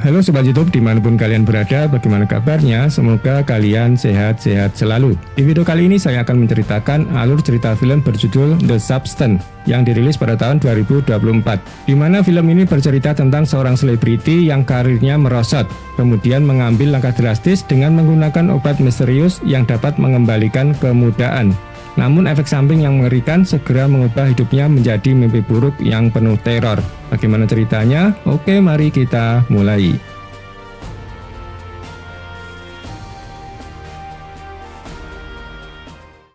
Halo Sobat YouTube dimanapun kalian berada, bagaimana kabarnya? Semoga kalian sehat-sehat selalu. Di video kali ini saya akan menceritakan alur cerita film berjudul The Substance yang dirilis pada tahun 2024, di mana film ini bercerita tentang seorang selebriti yang karirnya merosot, kemudian mengambil langkah drastis dengan menggunakan obat misterius yang dapat mengembalikan kemudaan. Namun efek samping yang mengerikan segera mengubah hidupnya menjadi mimpi buruk yang penuh teror. Bagaimana ceritanya? Oke, mari kita mulai.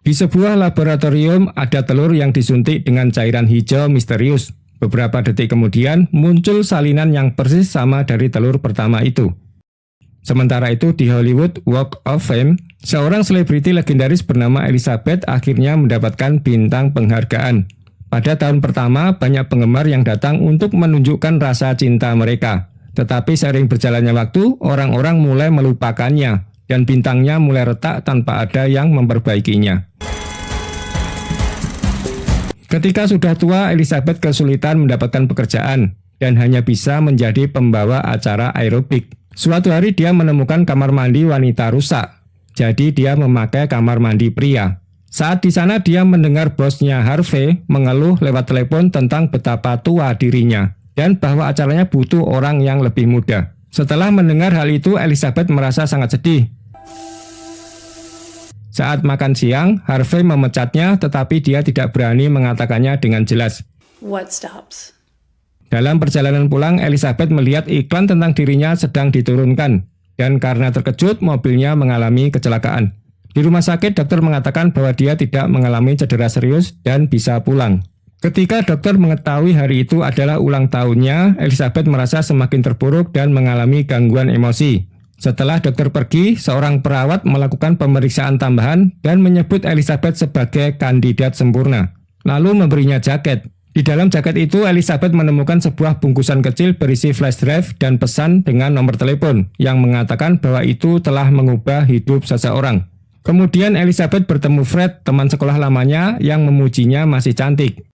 Di sebuah laboratorium ada telur yang disuntik dengan cairan hijau misterius. Beberapa detik kemudian muncul salinan yang persis sama dari telur pertama itu. Sementara itu di Hollywood Walk of Fame, seorang selebriti legendaris bernama Elizabeth akhirnya mendapatkan bintang penghargaan. Pada tahun pertama, banyak penggemar yang datang untuk menunjukkan rasa cinta mereka. Tetapi seiring berjalannya waktu, orang-orang mulai melupakannya, dan bintangnya mulai retak tanpa ada yang memperbaikinya. Ketika sudah tua, Elizabeth kesulitan mendapatkan pekerjaan, dan hanya bisa menjadi pembawa acara aerobik. Suatu hari dia menemukan kamar mandi wanita rusak, jadi dia memakai kamar mandi pria. Saat di sana dia mendengar bosnya Harvey mengeluh lewat telepon tentang betapa tua dirinya dan bahwa acaranya butuh orang yang lebih muda. Setelah mendengar hal itu, Elizabeth merasa sangat sedih. Saat makan siang, Harvey memecatnya, tetapi dia tidak berani mengatakannya dengan jelas. What stops? Dalam perjalanan pulang, Elizabeth melihat iklan tentang dirinya sedang diturunkan, dan karena terkejut, mobilnya mengalami kecelakaan. Di rumah sakit, dokter mengatakan bahwa dia tidak mengalami cedera serius dan bisa pulang. Ketika dokter mengetahui hari itu adalah ulang tahunnya, Elizabeth merasa semakin terpuruk dan mengalami gangguan emosi. Setelah dokter pergi, seorang perawat melakukan pemeriksaan tambahan dan menyebut Elizabeth sebagai kandidat sempurna, lalu memberinya jaket. Di dalam jaket itu, Elizabeth menemukan sebuah bungkusan kecil berisi flash drive dan pesan dengan nomor telepon yang mengatakan bahwa itu telah mengubah hidup seseorang. Kemudian Elizabeth bertemu Fred, teman sekolah lamanya yang memujinya masih cantik.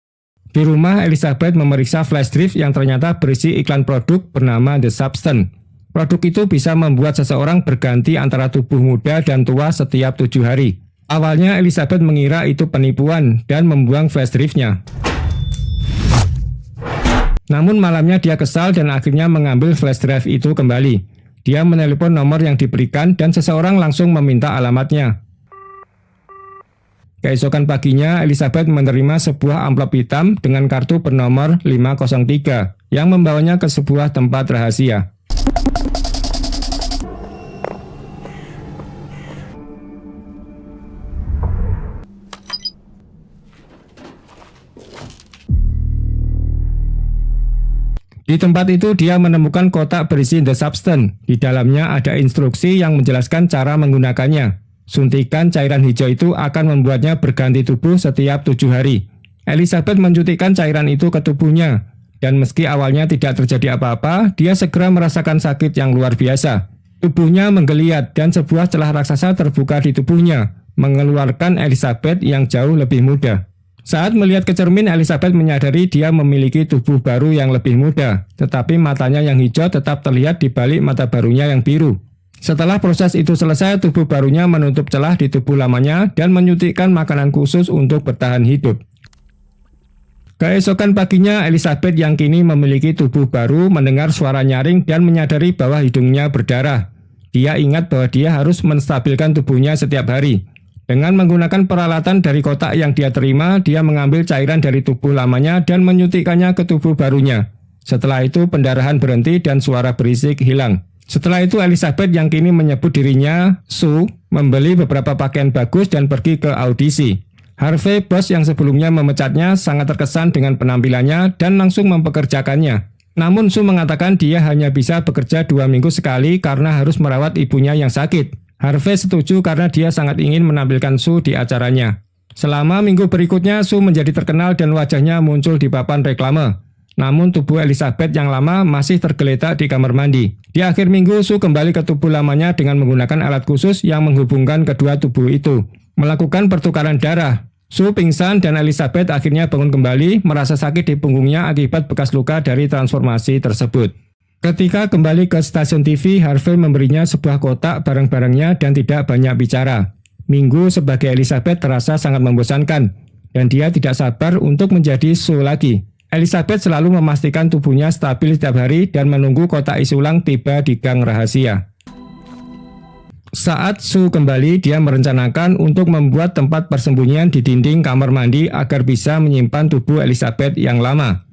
Di rumah, Elizabeth memeriksa flash drive yang ternyata berisi iklan produk bernama The Substance. Produk itu bisa membuat seseorang berganti antara tubuh muda dan tua setiap 7 hari. Awalnya Elizabeth mengira itu penipuan dan membuang flash drive-nya. Namun malamnya dia kesal dan akhirnya mengambil flash drive itu kembali. Dia menelepon nomor yang diberikan dan seseorang langsung meminta alamatnya. Keesokan paginya, Elizabeth menerima sebuah amplop hitam dengan kartu bernomor 503 yang membawanya ke sebuah tempat rahasia. Di tempat itu dia menemukan kotak berisi The Substance. Di dalamnya ada instruksi yang menjelaskan cara menggunakannya. Suntikan cairan hijau itu akan membuatnya berganti tubuh setiap 7 hari. Elizabeth mensuntikkan cairan itu ke tubuhnya. Dan meski awalnya tidak terjadi apa-apa, dia segera merasakan sakit yang luar biasa. Tubuhnya menggeliat dan sebuah celah raksasa terbuka di tubuhnya, mengeluarkan Elizabeth yang jauh lebih muda. Saat melihat ke cermin, Elizabeth menyadari dia memiliki tubuh baru yang lebih muda, tetapi matanya yang hijau tetap terlihat di balik mata barunya yang biru. Setelah proses itu selesai, tubuh barunya menutup celah di tubuh lamanya dan menyuntikkan makanan khusus untuk bertahan hidup. Keesokan paginya, Elizabeth yang kini memiliki tubuh baru mendengar suara nyaring dan menyadari bahwa hidungnya berdarah. Dia ingat bahwa dia harus menstabilkan tubuhnya setiap hari. Dengan menggunakan peralatan dari kotak yang dia terima, dia mengambil cairan dari tubuh lamanya dan menyuntikkannya ke tubuh barunya. Setelah itu pendarahan berhenti dan suara berisik hilang. Setelah itu Elizabeth yang kini menyebut dirinya Sue membeli beberapa pakaian bagus dan pergi ke audisi. Harvey, bos yang sebelumnya memecatnya, sangat terkesan dengan penampilannya dan langsung mempekerjakannya. Namun Sue mengatakan dia hanya bisa bekerja 2 minggu sekali karena harus merawat ibunya yang sakit. Harvey setuju karena dia sangat ingin menampilkan Sue di acaranya. Selama minggu berikutnya, Sue menjadi terkenal dan wajahnya muncul di papan reklame. Namun tubuh Elizabeth yang lama masih tergeletak di kamar mandi. Di akhir minggu, Sue kembali ke tubuh lamanya dengan menggunakan alat khusus yang menghubungkan kedua tubuh itu. Melakukan pertukaran darah. Sue pingsan dan Elizabeth akhirnya bangun kembali, merasa sakit di punggungnya akibat bekas luka dari transformasi tersebut. Ketika kembali ke stasiun TV, Harvey memberinya sebuah kotak barang-barangnya dan tidak banyak bicara. Minggu sebagai Elizabeth terasa sangat membosankan, dan dia tidak sabar untuk menjadi Sue lagi. Elizabeth selalu memastikan tubuhnya stabil setiap hari dan menunggu kotak isi ulang tiba di gang rahasia. Saat Sue kembali, dia merencanakan untuk membuat tempat persembunyian di dinding kamar mandi agar bisa menyimpan tubuh Elizabeth yang lama.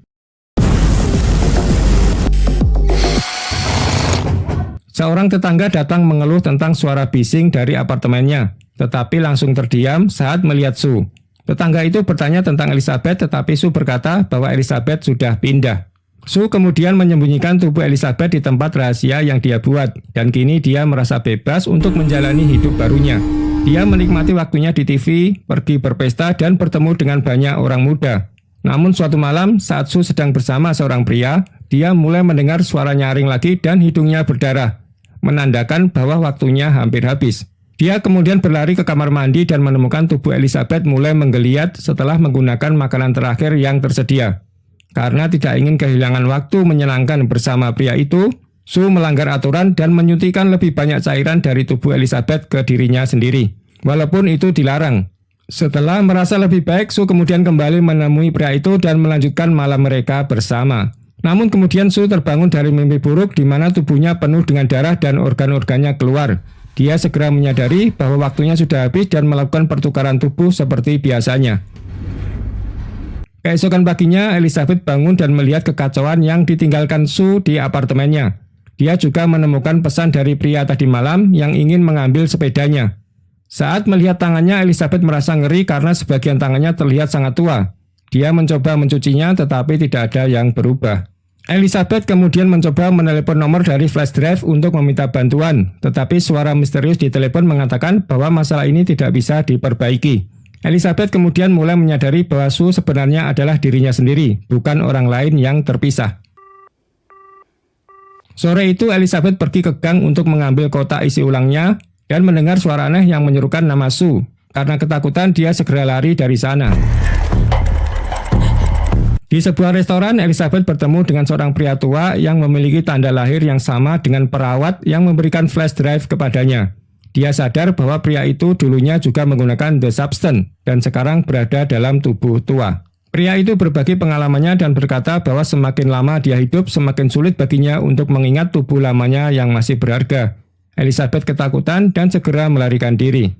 Seorang tetangga datang mengeluh tentang suara bising dari apartemennya, tetapi langsung terdiam saat melihat Sue. Tetangga itu bertanya tentang Elizabeth, tetapi Sue berkata bahwa Elizabeth sudah pindah. Sue kemudian menyembunyikan tubuh Elizabeth di tempat rahasia yang dia buat, dan kini dia merasa bebas untuk menjalani hidup barunya. Dia menikmati waktunya di TV, pergi berpesta, dan bertemu dengan banyak orang muda. Namun suatu malam, saat Sue sedang bersama seorang pria, dia mulai mendengar suara nyaring lagi dan hidungnya berdarah, menandakan bahwa waktunya hampir habis. Dia kemudian berlari ke kamar mandi dan menemukan tubuh Elizabeth mulai menggeliat setelah menggunakan makanan terakhir yang tersedia. Karena tidak ingin kehilangan waktu menyenangkan bersama pria itu, Sue melanggar aturan dan menyuntikkan lebih banyak cairan dari tubuh Elizabeth ke dirinya sendiri, walaupun itu dilarang. Setelah merasa lebih baik, Sue kemudian kembali menemui pria itu dan melanjutkan malam mereka bersama. Namun kemudian Sue terbangun dari mimpi buruk di mana tubuhnya penuh dengan darah dan organ-organnya keluar. Dia segera menyadari bahwa waktunya sudah habis dan melakukan pertukaran tubuh seperti biasanya. Keesokan paginya, Elizabeth bangun dan melihat kekacauan yang ditinggalkan Sue di apartemennya. Dia juga menemukan pesan dari pria tadi malam yang ingin mengambil sepedanya. Saat melihat tangannya, Elizabeth merasa ngeri karena sebagian tangannya terlihat sangat tua. Dia mencoba mencucinya tetapi tidak ada yang berubah. Elizabeth kemudian mencoba menelepon nomor dari flash drive untuk meminta bantuan, tetapi suara misterius di telepon mengatakan bahwa masalah ini tidak bisa diperbaiki. Elizabeth kemudian mulai menyadari bahwa Sue sebenarnya adalah dirinya sendiri, bukan orang lain yang terpisah. Sore itu Elizabeth pergi ke gang untuk mengambil kotak isi ulangnya dan mendengar suara aneh yang menyerukan nama Sue. Karena ketakutan, dia segera lari dari sana. Di sebuah restoran, Elizabeth bertemu dengan seorang pria tua yang memiliki tanda lahir yang sama dengan perawat yang memberikan flash drive kepadanya. Dia sadar bahwa pria itu dulunya juga menggunakan The Substance dan sekarang berada dalam tubuh tua. Pria itu berbagi pengalamannya dan berkata bahwa semakin lama dia hidup, semakin sulit baginya untuk mengingat tubuh lamanya yang masih berharga. Elizabeth ketakutan dan segera melarikan diri.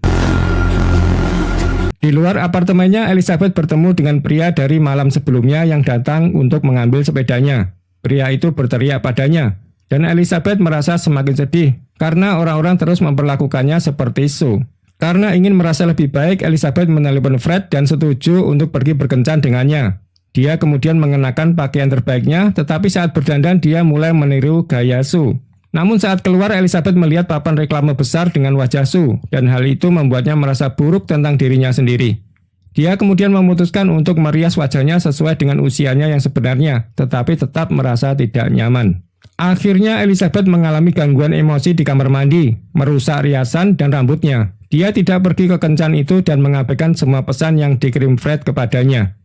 Di luar apartemennya, Elizabeth bertemu dengan pria dari malam sebelumnya yang datang untuk mengambil sepedanya. Pria itu berteriak padanya, dan Elizabeth merasa semakin sedih karena orang-orang terus memperlakukannya seperti Sue. Karena ingin merasa lebih baik, Elizabeth menelepon Fred dan setuju untuk pergi berkencan dengannya. Dia kemudian mengenakan pakaian terbaiknya, tetapi saat berdandan dia mulai meniru gaya Sue. Namun saat keluar, Elizabeth melihat papan reklame besar dengan wajah Sue, dan hal itu membuatnya merasa buruk tentang dirinya sendiri. Dia kemudian memutuskan untuk merias wajahnya sesuai dengan usianya yang sebenarnya, tetapi tetap merasa tidak nyaman. Akhirnya Elizabeth mengalami gangguan emosi di kamar mandi, merusak riasan dan rambutnya. Dia tidak pergi ke kencan itu dan mengabaikan semua pesan yang dikirim Fred kepadanya.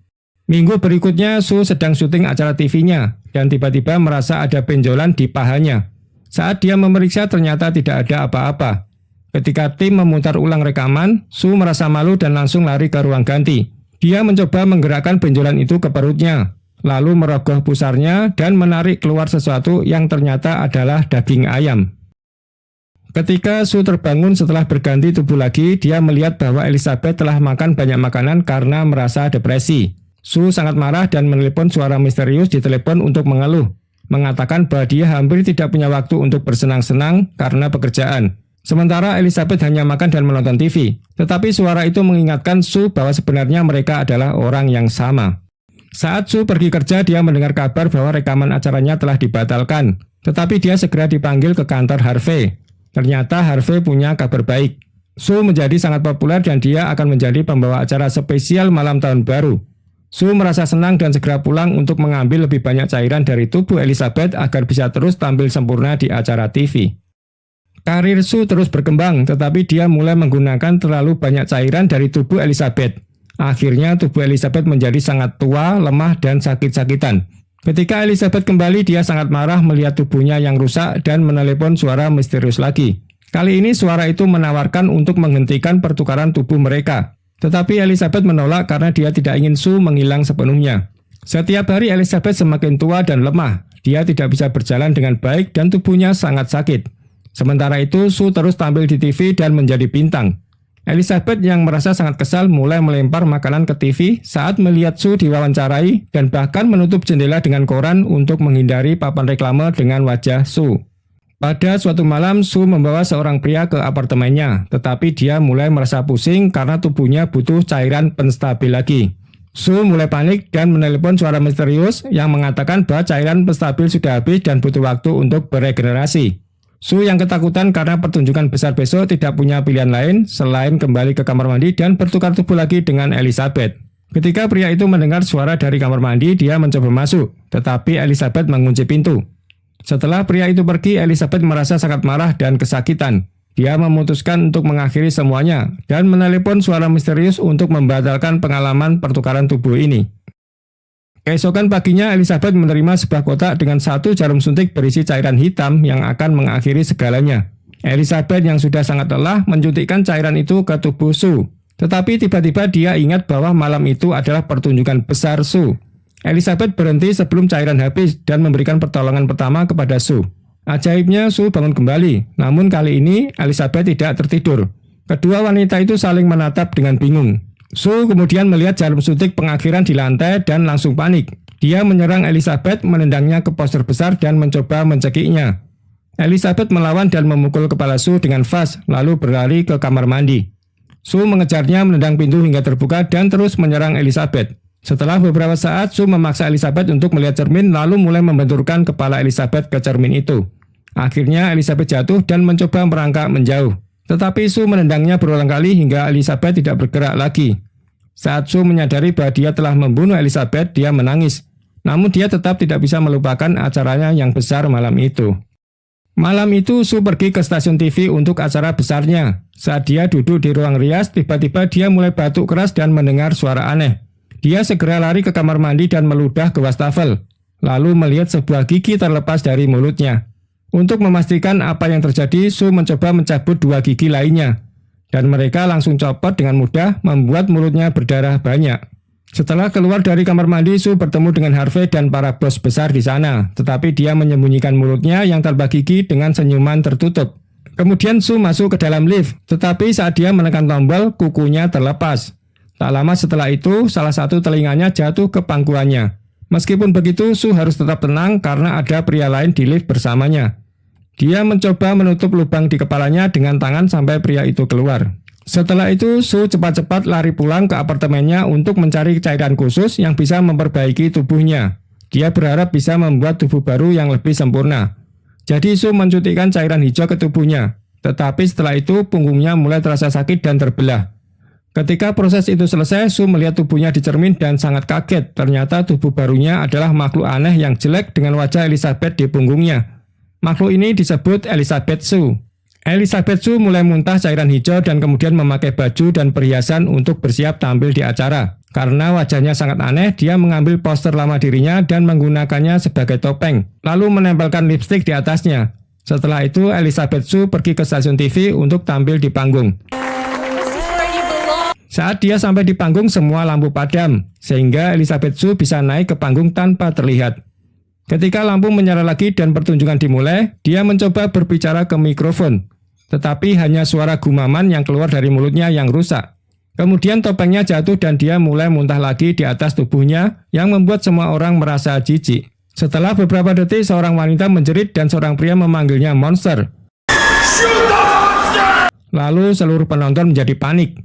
Minggu berikutnya, Sue sedang syuting acara TV-nya, dan tiba-tiba merasa ada benjolan di pahanya. Saat dia memeriksa, ternyata tidak ada apa-apa. Ketika tim memutar ulang rekaman, Sue merasa malu dan langsung lari ke ruang ganti. Dia mencoba menggerakkan benjolan itu ke perutnya, lalu merogoh pusarnya dan menarik keluar sesuatu yang ternyata adalah daging ayam. Ketika Sue terbangun setelah berganti tubuh lagi, dia melihat bahwa Elizabeth telah makan banyak makanan karena merasa depresi. Sue sangat marah dan menelepon suara misterius di telepon untuk mengeluh, mengatakan bahwa dia hampir tidak punya waktu untuk bersenang-senang karena pekerjaan. Sementara Elizabeth hanya makan dan menonton TV. Tetapi suara itu mengingatkan Sue bahwa sebenarnya mereka adalah orang yang sama. Saat Sue pergi kerja, dia mendengar kabar bahwa rekaman acaranya telah dibatalkan. Tetapi dia segera dipanggil ke kantor Harvey. Ternyata Harvey punya kabar baik. Sue menjadi sangat populer dan dia akan menjadi pembawa acara spesial malam tahun baru. Sue merasa senang dan segera pulang untuk mengambil lebih banyak cairan dari tubuh Elizabeth agar bisa terus tampil sempurna di acara TV. Karir Sue terus berkembang, tetapi dia mulai menggunakan terlalu banyak cairan dari tubuh Elizabeth. Akhirnya tubuh Elizabeth menjadi sangat tua, lemah, dan sakit-sakitan. Ketika Elizabeth kembali, dia sangat marah melihat tubuhnya yang rusak dan menelepon suara misterius lagi. Kali ini suara itu menawarkan untuk menghentikan pertukaran tubuh mereka. Tetapi Elizabeth menolak karena dia tidak ingin Sue menghilang sepenuhnya. Setiap hari Elizabeth semakin tua dan lemah. Dia tidak bisa berjalan dengan baik dan tubuhnya sangat sakit. Sementara itu, Sue terus tampil di TV dan menjadi bintang. Elizabeth yang merasa sangat kesal mulai melempar makanan ke TV saat melihat Sue diwawancarai dan bahkan menutup jendela dengan koran untuk menghindari papan reklame dengan wajah Sue. Pada suatu malam, Sue membawa seorang pria ke apartemennya, tetapi dia mulai merasa pusing karena tubuhnya butuh cairan penstabil lagi. Sue mulai panik dan menelepon suara misterius yang mengatakan bahwa cairan penstabil sudah habis dan butuh waktu untuk beregenerasi. Sue yang ketakutan karena pertunjukan besar besok tidak punya pilihan lain selain kembali ke kamar mandi dan bertukar tubuh lagi dengan Elizabeth. Ketika pria itu mendengar suara dari kamar mandi, dia mencoba masuk, tetapi Elizabeth mengunci pintu. Setelah pria itu pergi, Elizabeth merasa sangat marah dan kesakitan. Dia memutuskan untuk mengakhiri semuanya dan menelepon suara misterius untuk membatalkan pengalaman pertukaran tubuh ini. Keesokan paginya, Elizabeth menerima sebuah kotak dengan 1 jarum suntik berisi cairan hitam yang akan mengakhiri segalanya. Elizabeth yang sudah sangat lelah menyuntikkan cairan itu ke tubuh Sue. Tetapi tiba-tiba dia ingat bahwa malam itu adalah pertunjukan besar Sue. Elizabeth berhenti sebelum cairan habis dan memberikan pertolongan pertama kepada Sue. Ajaibnya, Sue bangun kembali. Namun kali ini Elizabeth tidak tertidur. Kedua wanita itu saling menatap dengan bingung. Sue kemudian melihat jarum suntik pengakhiran di lantai dan langsung panik. Dia menyerang Elizabeth, menendangnya ke poster besar dan mencoba mencekiknya. Elizabeth melawan dan memukul kepala Sue dengan vas, lalu berlari ke kamar mandi. Sue mengejarnya, menendang pintu hingga terbuka dan terus menyerang Elizabeth. Setelah beberapa saat, Sue memaksa Elizabeth untuk melihat cermin, lalu mulai membenturkan kepala Elizabeth ke cermin itu. Akhirnya Elizabeth jatuh dan mencoba merangkak menjauh. Tetapi Sue menendangnya berulang kali hingga Elizabeth tidak bergerak lagi. Saat Sue menyadari bahwa dia telah membunuh Elizabeth, dia menangis. Namun dia tetap tidak bisa melupakan acaranya yang besar malam itu. Malam itu Sue pergi ke stasiun TV untuk acara besarnya. Saat dia duduk di ruang rias, tiba-tiba dia mulai batuk keras dan mendengar suara aneh. Dia segera lari ke kamar mandi dan meludah ke wastafel, lalu melihat sebuah gigi terlepas dari mulutnya. Untuk memastikan apa yang terjadi, Sue mencoba mencabut 2 gigi lainnya. Dan mereka langsung copot dengan mudah, membuat mulutnya berdarah banyak. Setelah keluar dari kamar mandi, Sue bertemu dengan Harvey dan para bos besar di sana. Tetapi dia menyembunyikan mulutnya yang tanpa gigi dengan senyuman tertutup. Kemudian Sue masuk ke dalam lift, tetapi saat dia menekan tombol, kukunya terlepas. Tak lama setelah itu, salah satu telinganya jatuh ke pangkuannya. Meskipun begitu, Sue harus tetap tenang karena ada pria lain di lift bersamanya. Dia mencoba menutup lubang di kepalanya dengan tangan sampai pria itu keluar. Setelah itu, Sue cepat-cepat lari pulang ke apartemennya untuk mencari cairan khusus yang bisa memperbaiki tubuhnya. Dia berharap bisa membuat tubuh baru yang lebih sempurna. Jadi Sue mensuntikkan cairan hijau ke tubuhnya. Tetapi setelah itu, punggungnya mulai terasa sakit dan terbelah. Ketika proses itu selesai, Sue melihat tubuhnya di cermin dan sangat kaget. Ternyata tubuh barunya adalah makhluk aneh yang jelek dengan wajah Elizabeth di punggungnya. Makhluk ini disebut Elizabeth Sue. Elizabeth Sue mulai muntah cairan hijau dan kemudian memakai baju dan perhiasan untuk bersiap tampil di acara. Karena wajahnya sangat aneh, dia mengambil poster lama dirinya dan menggunakannya sebagai topeng, lalu menempelkan lipstik di atasnya. Setelah itu, Elizabeth Sue pergi ke stasiun TV untuk tampil di panggung. Saat dia sampai di panggung, semua lampu padam, sehingga Elizabeth Sue bisa naik ke panggung tanpa terlihat. Ketika lampu menyala lagi dan pertunjukan dimulai, dia mencoba berbicara ke mikrofon. Tetapi hanya suara gumaman yang keluar dari mulutnya yang rusak. Kemudian topengnya jatuh dan dia mulai muntah lagi di atas tubuhnya yang membuat semua orang merasa jijik. Setelah beberapa detik, seorang wanita menjerit dan seorang pria memanggilnya monster. Lalu seluruh penonton menjadi panik.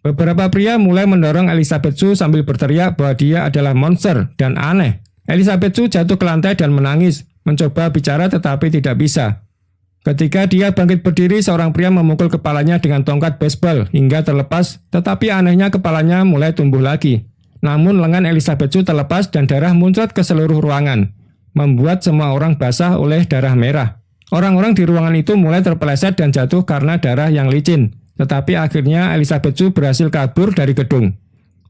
Beberapa pria mulai mendorong Elizabeth Sue sambil berteriak bahwa dia adalah monster dan aneh. Elizabeth Sue jatuh ke lantai dan menangis, mencoba bicara tetapi tidak bisa. Ketika dia bangkit berdiri, seorang pria memukul kepalanya dengan tongkat baseball hingga terlepas, tetapi anehnya kepalanya mulai tumbuh lagi. Namun lengan Elizabeth Sue terlepas dan darah muncrat ke seluruh ruangan, membuat semua orang basah oleh darah merah. Orang-orang di ruangan itu mulai terpeleset dan jatuh karena darah yang licin, tetapi akhirnya Elizabeth Sue berhasil kabur dari gedung.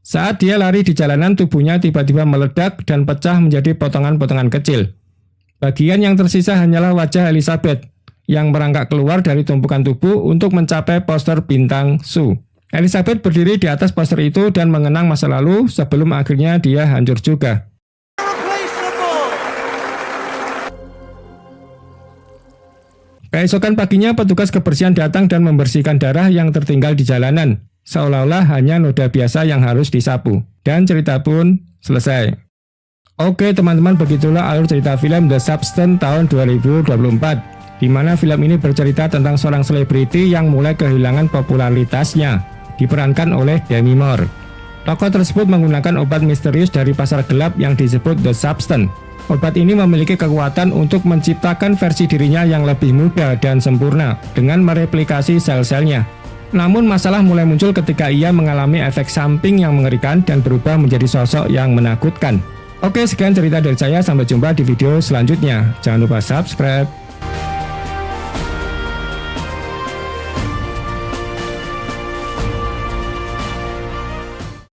Saat dia lari di jalanan, tubuhnya tiba-tiba meledak dan pecah menjadi potongan-potongan kecil. Bagian yang tersisa hanyalah wajah Elizabeth yang merangkak keluar dari tumpukan tubuh untuk mencapai poster bintang Sue. Elizabeth berdiri di atas poster itu dan mengenang masa lalu sebelum akhirnya dia hancur juga. Keesokan paginya, petugas kebersihan datang dan membersihkan darah yang tertinggal di jalanan. Seolah-olah hanya noda biasa yang harus disapu. Dan cerita pun selesai. Oke teman-teman, begitulah alur cerita film The Substance tahun 2024. Di mana film ini bercerita tentang seorang selebriti yang mulai kehilangan popularitasnya. Diperankan oleh Demi Moore. Tokoh tersebut menggunakan obat misterius dari pasar gelap yang disebut The Substance. Obat ini memiliki kekuatan untuk menciptakan versi dirinya yang lebih muda dan sempurna dengan mereplikasi sel-selnya. Namun masalah mulai muncul ketika ia mengalami efek samping yang mengerikan dan berubah menjadi sosok yang menakutkan. Oke, sekian cerita dari saya, sampai jumpa di video selanjutnya. Jangan lupa subscribe.